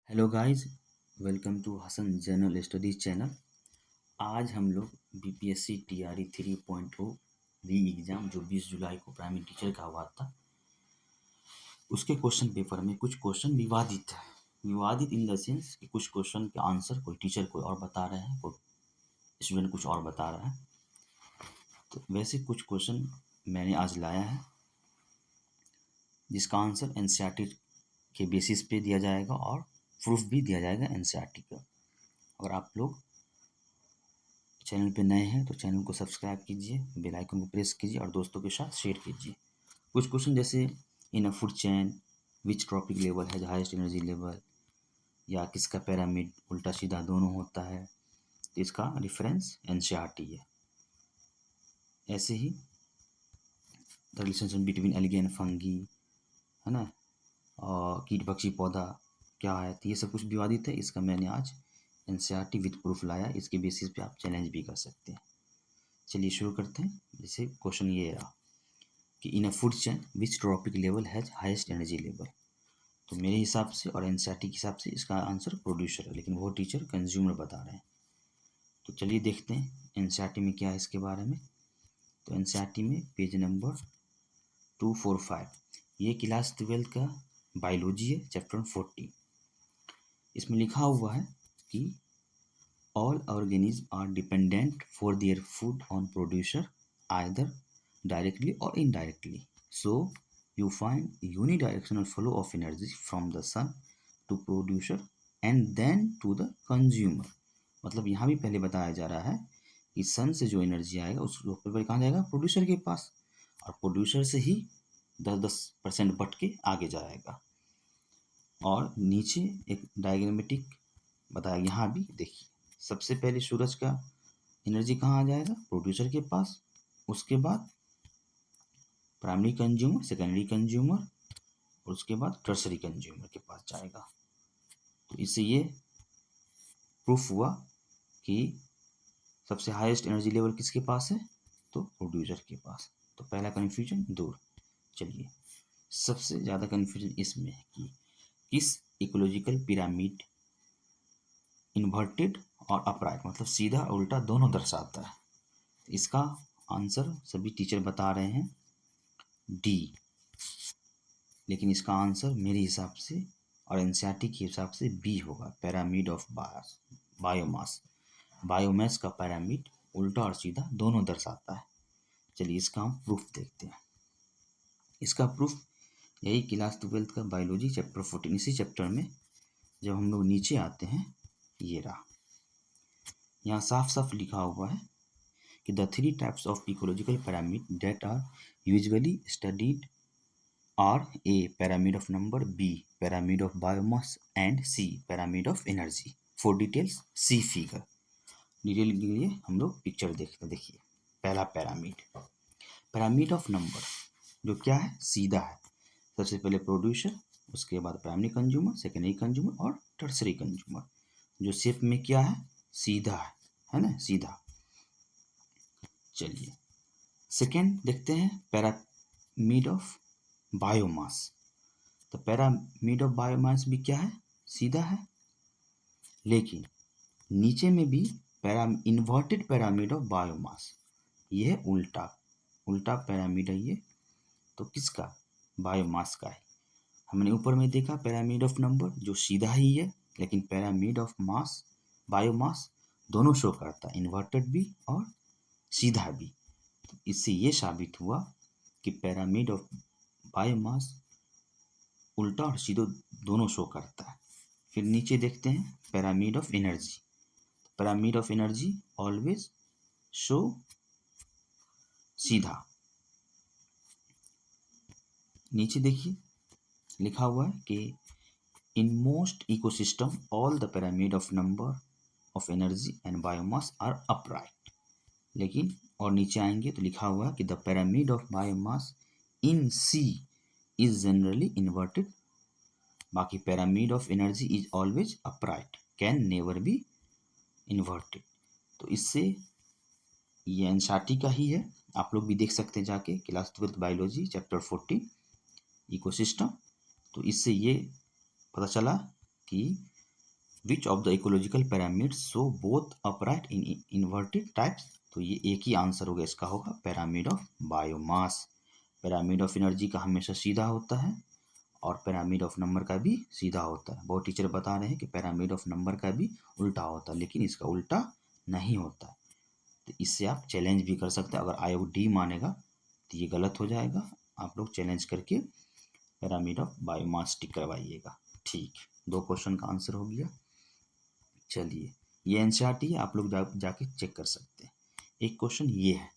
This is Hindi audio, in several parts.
Hello guys, welcome to Hasan general studies channel. आज हम लोग बीपीएससी टीआरई 3.0 री एग्ज़ाम जो 20 जुलाई को प्राइमरी टीचर का हुआ था, उसके क्वेश्चन पेपर में कुछ क्वेश्चन विवादित है। विवादित इन द सेंस कि कुछ क्वेश्चन के आंसर कोई टीचर कोई और बता रहे हैं, कोई स्टूडेंट कुछ और बता रहा है। तो वैसे कुछ क्वेश्चन मैंने आज लाया है जिसका आंसर एनसीईआरटी के बेसिस पे दिया जाएगा और प्रूफ भी दिया जाएगा एनसीईआरटी का। अगर आप लोग चैनल पे नए हैं तो चैनल को सब्सक्राइब कीजिए, बेल आइकन को प्रेस कीजिए और दोस्तों के साथ शेयर कीजिए। कुछ क्वेश्चन जैसे in a food chain which trophic level has highest energy level, या किसका पिरामिड उल्टा सीधा दोनों होता है, तो इसका रेफरेंस एनसीईआरटी है। ऐसे ही the relationship between algae and fungi, है ना, और कीट पक्षी पौधा क्या है, तो ये सब कुछ विवादित है। इसका मैंने आज एनसीईआरटी विद प्रूफ लाया, इसके बेसिस पे आप चैलेंज भी कर सकते हैं। चलिए शुरू करते हैं। जैसे क्वेश्चन ये रहा कि in a food chain which trophic level has highest energy level, तो मेरे हिसाब से और एनसीईआरटी के हिसाब से इसका आंसर प्रोड्यूसर है, लेकिन वो टीचर कंज्यूमर बता रहे हैं। तो चलिए देखते हैं एनसीईआरटी में क्या है इसके बारे में। तो एनसीईआरटी में पेज नंबर 245, ये क्लास 12 का बायोलॉजी है, चैप्टर 14। इसमें लिखा हुआ है कि all organisms are dependent for their food on producer either directly or indirectly. So you find unidirectional flow of energy from the sun to producer and then to the consumer। मतलब यहाँ भी पहले बताया जा रहा है कि सन से जो एनर्जी आएगा उसको कहाँ जाएगा, प्रोड्यूसर के पास, और प्रोड्यूसर से ही 10% बट के आगे जाएगा। और नीचे एक डायग्रामेटिक बताया, यहाँ भी देखिए, सबसे पहले सूरज का एनर्जी कहाँ आ जाएगा, प्रोड्यूसर के पास, उसके बाद प्राइमरी कंज्यूमर, सेकेंडरी कंज्यूमर, और उसके बाद टर्सरी कंज्यूमर के पास जाएगा। तो इससे ये प्रूफ हुआ कि सबसे हाईएस्ट एनर्जी लेवल किसके पास है, तो प्रोड्यूसर के पास। तो पहला कन्फ्यूजन दूर। चलिए, सबसे ज़्यादा कन्फ्यूजन इसमें है कि किस इकोलॉजिकल पिरामिड इन्वर्टेड और अपराइट, मतलब सीधा और उल्टा दोनों दर्शाता है। इसका आंसर सभी टीचर बता रहे हैं डी, लेकिन इसका आंसर मेरे हिसाब से और एनसीईआरटी के हिसाब से बी होगा, पिरामिड ऑफ बायोमास। बायोमास का पिरामिड उल्टा और सीधा दोनों दर्शाता है। चलिए इसका हम प्रूफ देखते हैं। इसका प्रूफ यही क्लास 12 का बायोलॉजी चैप्टर 14, इसी चैप्टर में जब हम लोग नीचे आते हैं, ये रहा, यहाँ साफ साफ लिखा हुआ है कि the three types of ecological pyramid that are usually studied are A. pyramid of number, B. pyramid of biomass, and C. pyramid of energy। For details C figure। Detail के लिए हम लोग पिक्चर देखते हैं। देखिए, पहला पिरामिड, पिरामिड ऑफ नंबर, जो क्या है, सीधा है। सबसे पहले प्रोड्यूसर, उसके बाद प्राइमरी कंज्यूमर, सेकेंडरी कंज्यूमर और टर्सरी कंज्यूमर। जो शेप में क्या है, सीधा है ना, सीधा। चलिए सेकेंड देखते हैं, पिरामिड ऑफ बायोमास। तो पिरामिड ऑफ बायोमास भी क्या है, सीधा है, लेकिन नीचे में भी इन्वर्टेड पिरामिड ऑफ बायोमास, ये है उल्टा, उल्टा पिरामिड है ये। तो किसका, बायोमास का है। हमने ऊपर में देखा पिरामिड ऑफ नंबर जो सीधा ही है, लेकिन पिरामिड ऑफ मास, बायोमास दोनों शो करता है, इन्वर्टेड भी और सीधा भी। तो इससे ये साबित हुआ कि पिरामिड ऑफ बायोमास उल्टा और सीधा दोनों शो करता है। फिर नीचे देखते हैं pyramid of energy. Pyramid of energy always show सीधा। नीचे देखिए लिखा हुआ है कि in most ecosystem all the pyramid of number of energy and biomass are upright. लेकिन और नीचे आएंगे तो लिखा हुआ है कि the pyramid of biomass in sea is generally inverted, बाकी pyramid of energy is always upright, can never be inverted. तो इससे ये एनसीईआरटी का ही है, आप लोग भी देख सकते हैं जाके, क्लास 12 बायोलॉजी चैप्टर 14 इकोसिस्टम। तो इससे ये पता चला कि which of the ecological pyramids show both upright in inverted types. तो ये एक ही आंसर होगा, इसका होगा pyramid of biomass. Pyramid of energy का हमेशा सीधा होता है और पिरामिड ऑफ नंबर का भी सीधा होता है। बहुत टीचर बता रहे हैं कि पिरामिड ऑफ नंबर का भी उल्टा होता है, लेकिन इसका उल्टा नहीं होता। तो इससे आप चैलेंज भी कर सकते हैं। अगर आयोग डी मानेगा तो ये गलत हो जाएगा। आप लोग चैलेंज करके पिरामिड ऑफ बायोमास टिक करवाइएगा। ठीक, 2 क्वेश्चन का आंसर हो गया। चलिए, ये एनसीईआरटी है, आप लोग जाके चेक कर सकते हैं। एक क्वेश्चन ये है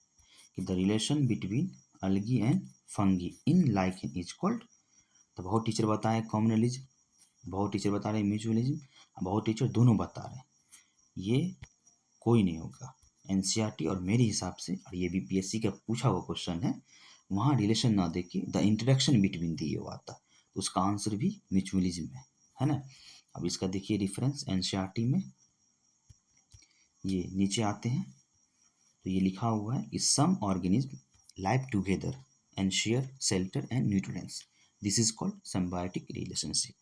कि the relation between algae and fungi in lichen is called. तो बहुत टीचर बताए कॉम्युनलिज्म, बहुत टीचर बता रहे हैं म्यूचुअलिज्म, बहुत टीचर दोनों बता रहे हैं। ये कोई नहीं होगा एनसीईआरटी और मेरे हिसाब से, और ये भी पीएससी का पूछा हुआ क्वेश्चन है, वहाँ रिलेशन ना देके द इंटरेक्शन बिटवीन दी हुआ था, तो उसका आंसर भी म्यूचुअलिज्म है ना। अब इसका देखिए रेफरेंस एनसीईआरटी में, ये नीचे आते हैं तो ये लिखा हुआ है कि some organism live together and share shelter and nutrients, this is called symbiotic relationship.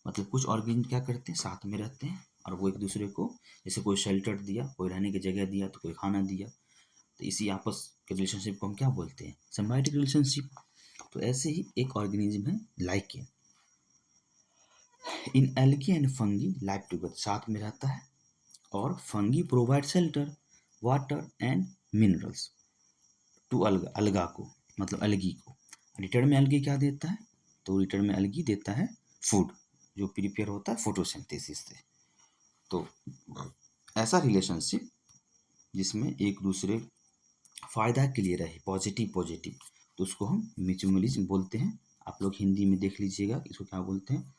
मतलब कुछ ऑर्गेनिज्म क्या करते हैं, साथ में रहते हैं और वो एक दूसरे को, जैसे कोई शेल्टर दिया, कोई रहने की जगह दिया, तो कोई खाना दिया, तो इसी आपस के रिलेशनशिप को हम क्या बोलते हैं, सिम्बायोटिक रिलेशनशिप। तो ऐसे ही एक ऑर्गेनिज्म है lichen, in algae and fungi live together, साथ में रहता है, और fungi provide shelter water and minerals to algae को, मतलब अलगी को। रिटर्न में अलगी क्या देता है, तो रिटर्न में अलगी देता है फूड, जो प्रिपेयर होता है फोटोसिंथेसिस से। तो ऐसा रिलेशनशिप जिसमें एक दूसरे फायदा के लिए रहे, पॉजिटिव पॉजिटिव, तो उसको हम म्यूचुअलिज्म बोलते हैं। आप लोग हिंदी में देख लीजिएगा इसको क्या बोलते हैं,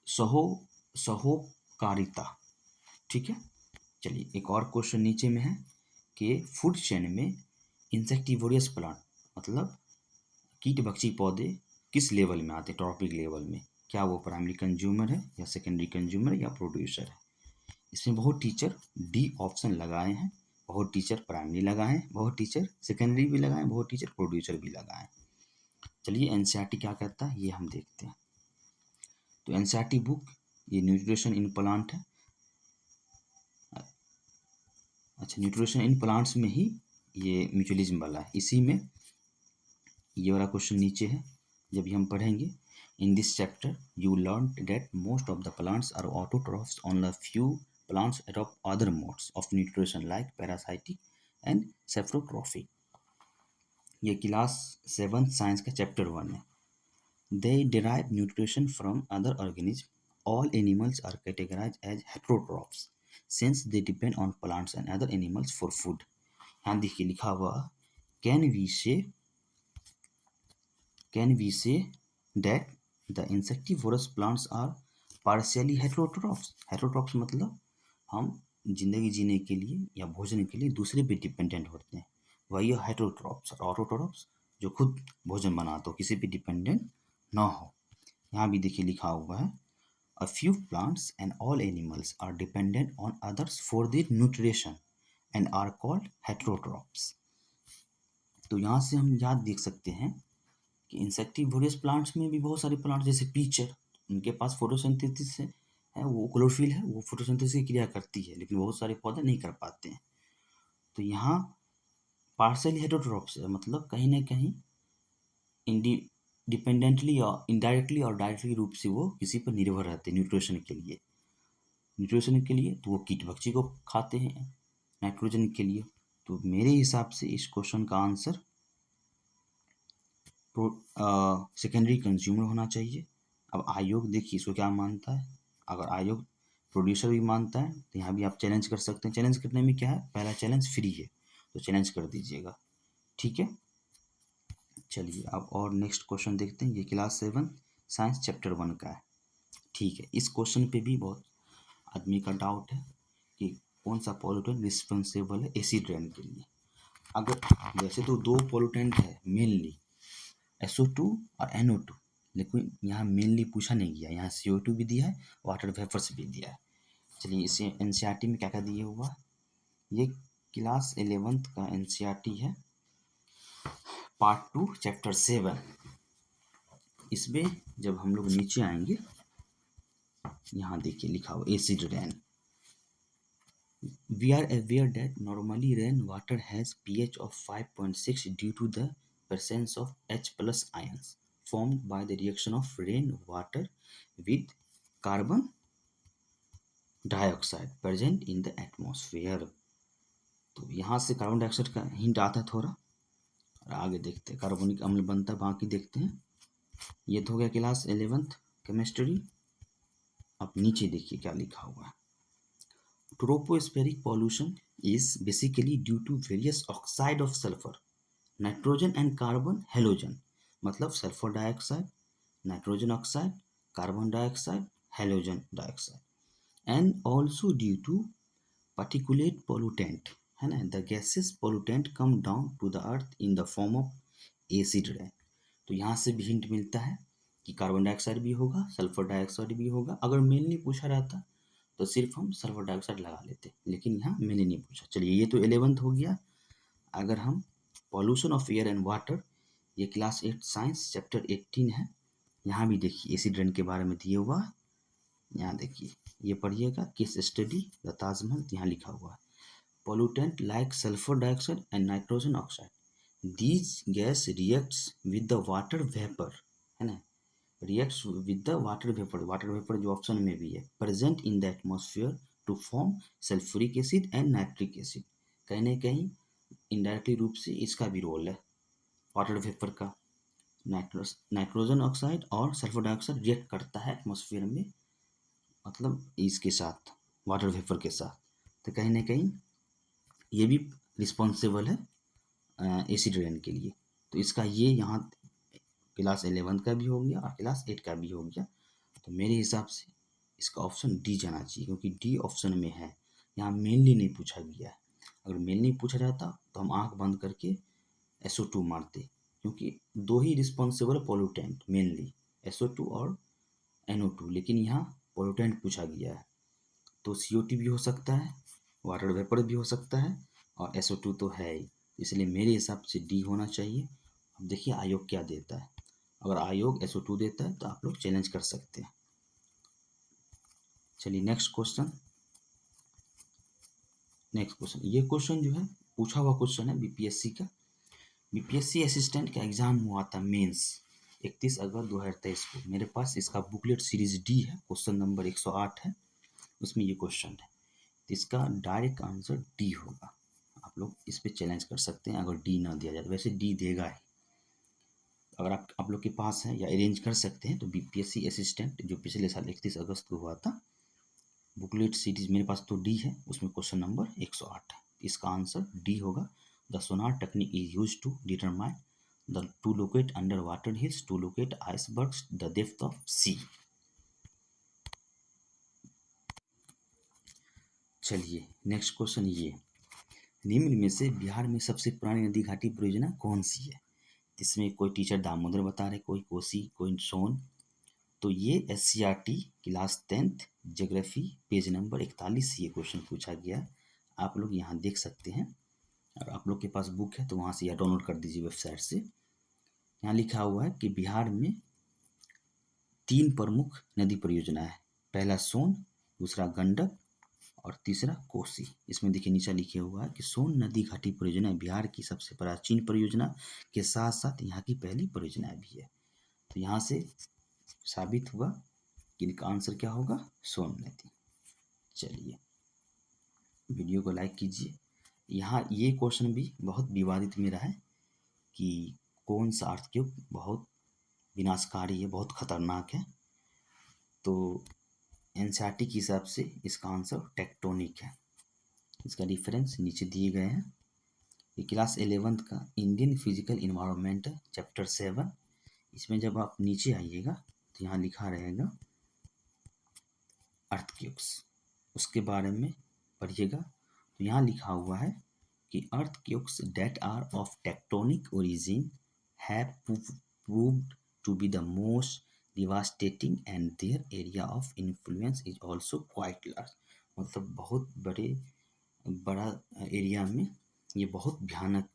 सहो सहोकारिता। ठीक है। चलिए, एक और क्वेश्चन नीचे में है कि फूड चेन में इंसेक्टिवोरियस प्लांट, मतलब कीट भक्षी पौधे किस लेवल में आते हैं, ट्रॉपिक लेवल में, क्या वो प्राइमरी कंज्यूमर है या सेकेंडरी कंज्यूमर या प्रोड्यूसर है। इसमें बहुत टीचर डी ऑप्शन लगाए हैं, बहुत टीचर प्राइमरी लगाए हैं, बहुत टीचर सेकेंडरी भी लगाए हैं, बहुत टीचर प्रोड्यूसर भी लगाए हैं। चलिए, एनसीईआरटी क्या कहता है ये हम देखते हैं। तो एनसीईआरटी बुक, ये न्यूट्रिशन इन प्लांट है। अच्छा, न्यूट्रिशन इन प्लांट्स में ही ये म्यूचुअलिज्म वाला है, इसी में ये वाला क्वेश्चन नीचे है। जब ये हम पढ़ेंगे, in this chapter you learn that most of the plants are autotrophs, only few plants adopt other modes of nutrition like parasitic and saprotrophic। ये क्लास 7th साइंस का चैप्टर 1 है। They derive nutrition from other organisms. All animals are categorized as heterotrophs since they depend on plants and other animals for food। यहाँ देखिए लिखा हुआ, can we say that the insectivorous plants are partially heterotrophs। heterotrophs मतलब हम जिंदगी जीने के लिए या भोजन के लिए दूसरे पे डिपेंडेंट होते हैं, वही हेटेरोट्रॉप्स। और ऑटोट्रॉप्स जो खुद भोजन बनाते हो, किसी पे डिपेंडेंट ना हो। यहाँ भी देखिए लिखा हुआ है, a few plants and all animals are dependent on others for their nutrition and are called heterotrophs. तो यहाँ से हम याद देख सकते हैं कि इंसेक्टिवोरियस प्लांट्स में भी बहुत सारे प्लांट्स, जैसे पीचर, उनके पास फोटोसिंथेसिस है, वो क्लोरोफिल है, वो फोटोसिंथेसिस की क्रिया करती है, लेकिन बहुत सारे पौधे नहीं कर पाते हैं। तो यहाँ पार्शियली हेटेरोट्रॉप्स है, मतलब कहीं ना कहीं डिपेंडेंटली और इनडायरेक्टली और डायरेक्टली रूप से वो किसी पर निर्भर रहते हैं न्यूट्रिशन के लिए। तो वो कीट भक्षी को खाते हैं नाइट्रोजन के लिए। तो मेरे हिसाब से इस क्वेश्चन का आंसर सेकेंडरी कंज्यूमर होना चाहिए। अब आयोग देखिए इसको क्या मानता है। अगर आयोग प्रोड्यूसर भी मानता है तो यहाँ भी आप चैलेंज कर सकते हैं। चैलेंज करने में क्या है, पहला चैलेंज फ्री है, तो चैलेंज कर दीजिएगा। ठीक है। चलिए, अब और नेक्स्ट क्वेश्चन देखते हैं। ये क्लास 7 साइंस चैप्टर 1 का है। ठीक है। इस क्वेश्चन पे भी बहुत आदमी का डाउट है कि कौन सा पॉल्यूटेंट रिस्पॉन्सिबल है एसिड रेन के लिए। अगर वैसे तो 2 पॉल्यूटेंट है मेनली, SO2 और NO2, लेकिन यहाँ मेनली पूछा नहीं गया। यहाँ CO2 भी दिया है, वाटर वेपर्स भी दिया है। चलिए, इसे एनसीईआरटी में क्या क्या दिया हुआ, ये क्लास 11th का एनसीईआरटी है, पार्ट 2 चैप्टर 7। इसमें जब हम लोग नीचे आएंगे यहाँ देखिए लिखा हुआ acid rain. We are aware that normally rainwater has pH of 5.6 due to the presence of H plus ions formed by the reaction of rainwater with carbon dioxide present in the atmosphere। तो यहाँ से कार्बन डाइऑक्साइड का हिंट आता है थोड़ा, और आगे देखते हैं कार्बोनिक अम्ल बनता है, बाकी देखते हैं। ये तो हो गया क्लास 11th केमिस्ट्री। अब नीचे देखिए क्या लिखा हुआ है। Tropospheric pollution is basically due to various oxide of sulfur, nitrogen and carbon halogen, मतलब sulphur dioxide, nitrogen oxide, carbon dioxide, halogen dioxide, and also due to particulate pollutant, है ना, the gaseous pollutant come down to the earth in the form of acid rain। तो यहाँ से भी हिंट मिलता है कि कार्बन डाइऑक्साइड भी होगा, सल्फर डाइऑक्साइड भी होगा। अगर मेनली पूछा रहता तो सिर्फ हम सल्फर डाइऑक्साइड लगा लेते, लेकिन यहाँ मैंने नहीं पूछा। चलिए ये तो 11th हो गया। अगर हम pollution of air and water, ये क्लास 8 साइंस चैप्टर 18 है। यहाँ भी देखिए एसिड रेन के बारे में दिया हुआ है। यहाँ देखिए ये पढ़िएगा, केस स्टडी द ताजमहल, यहाँ लिखा हुआ है pollutant like sulphur dioxide and nitrogen oxide these gas reacts with the water vapour, है ना, reacts with the water vapor जो ऑप्शन में भी है, present in the atmosphere to form sulfuric acid and nitric acid। कहीं ना कहीं इनडायरेक्टली रूप से इसका भी रोल है वाटर वेपर का। नाइट्रोजन ऑक्साइड और सल्फर डाइऑक्साइड रिएक्ट करता है एटमॉस्फेयर में, मतलब इसके साथ वाटर वेपर के साथ, तो कहीं ना कहीं ये भी रिस्पॉन्सिबल है एसिड रेन के लिए। तो इसका ये यहाँ क्लास 11 का भी हो गया और क्लास 8 का भी हो गया। तो मेरे हिसाब से इसका ऑप्शन डी जाना चाहिए, क्योंकि डी ऑप्शन में है, यहाँ मेनली नहीं पूछा गया है। अगर मेनली पूछा जाता तो हम आंख बंद करके SO2 मारते, क्योंकि दो ही रिस्पॉन्सिबल पोल्यूटेंट मेनली, SO2 और NO2, लेकिन यहाँ पोल्यूटेंट पूछा गया है। तो CO2 भी हो सकता है, वाटर वेपर भी हो सकता है, और SO2 तो है ही, इसलिए मेरे हिसाब से डी होना चाहिए। अब देखिए आयोग क्या देता है। अगर आयोग SO2 देता है तो आप लोग चैलेंज कर सकते हैं। चलिए नेक्स्ट क्वेश्चन। ये क्वेश्चन जो है पूछा हुआ क्वेश्चन है बीपीएससी का। बीपीएससी असिस्टेंट का एग्जाम हुआ था मेंस 31 अगस्त 2023 को। मेरे पास इसका बुकलेट सीरीज डी है, क्वेश्चन नंबर 108 है, उसमें ये क्वेश्चन है। तो इसका डायरेक्ट आंसर डी होगा। आप लोग इस पे चैलेंज कर सकते हैं अगर डी ना दिया जाए, वैसे डी देगा ही। अगर आप लोग के पास है या अरेंज कर सकते हैं तो बीपीएससी असिस्टेंट जो पिछले साल 31 अगस्त को हुआ था, बुकलेट सीरीज मेरे पास तो डी है, उसमें क्वेश्चन नंबर 108 है। इसका आंसर डी होगा। The sonar technique is use to determine the to locate under water hills to locate icebergs the depth of sea. चलिए नेक्स्ट क्वेश्चन ये, निम्न में से बिहार में सबसे पुरानी नदी घाटी परियोजना कौन सी है। इसमें कोई टीचर दामोदर बता रहे, कोई कोसी, कोई सोन। तो ये SCRT class 10th geography page number 41 ये क्वेश्चन पूछा गया है। आप लोग यहाँ देख सकते हैं, और आप लोग के पास बुक है तो वहाँ से या डाउनलोड कर दीजिए वेबसाइट से। यहाँ लिखा हुआ है कि बिहार में 3 प्रमुख नदी परियोजना है, पहला सोन, दूसरा गंडक और तीसरा कोसी। इसमें देखिए नीचे लिखे हुआ है कि सोन नदी घाटी परियोजना बिहार की सबसे प्राचीन परियोजना के साथ साथ यहाँ की पहली परियोजना भी है। तो यहाँ से साबित हुआ कि इनका आंसर क्या होगा, सोन नदी। चलिए वीडियो को लाइक कीजिए। यहाँ ये क्वेश्चन भी बहुत विवादित में रहा है कि कौन सा अर्थक्वेक बहुत विनाशकारी है, बहुत खतरनाक है। तो एनसीईआरटी के हिसाब से इसका आंसर टेक्टोनिक है। इसका डिफरेंस नीचे दिए गए हैं। ये क्लास 11th का इंडियन फिजिकल इन्वायरमेंट चैप्टर 7। इसमें जब आप नीचे आइएगा तो यहाँ लिखा रहेगा अर्थक्वेक्स, उसके बारे में पढ़िएगा। तो यहाँ लिखा हुआ है कि earthquakes that are of tectonic origin have proved to be the most devastating and their area of influence is also quite large, मतलब बहुत बड़ा एरिया में ये बहुत भयानक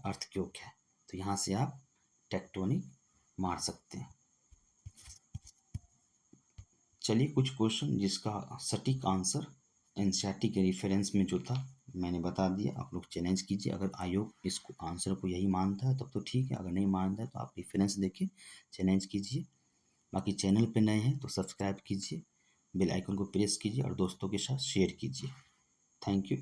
अर्थक्वेक है। तो यहाँ से आप टेक्टोनिक मार सकते हैं। चलिए कुछ क्वेश्चन जिसका सटीक आंसर एनसीईआरटी के रेफरेंस में जो था मैंने बता दिया, आप लोग चैलेंज कीजिए। अगर आयोग इसको आंसर को यही मानता है तब तो ठीक है, अगर नहीं मानता है तो आप रेफरेंस देके चैलेंज कीजिए। बाकी चैनल पे नए हैं तो सब्सक्राइब कीजिए, बेल आइकन को प्रेस कीजिए और दोस्तों के साथ शेयर कीजिए। Thank you.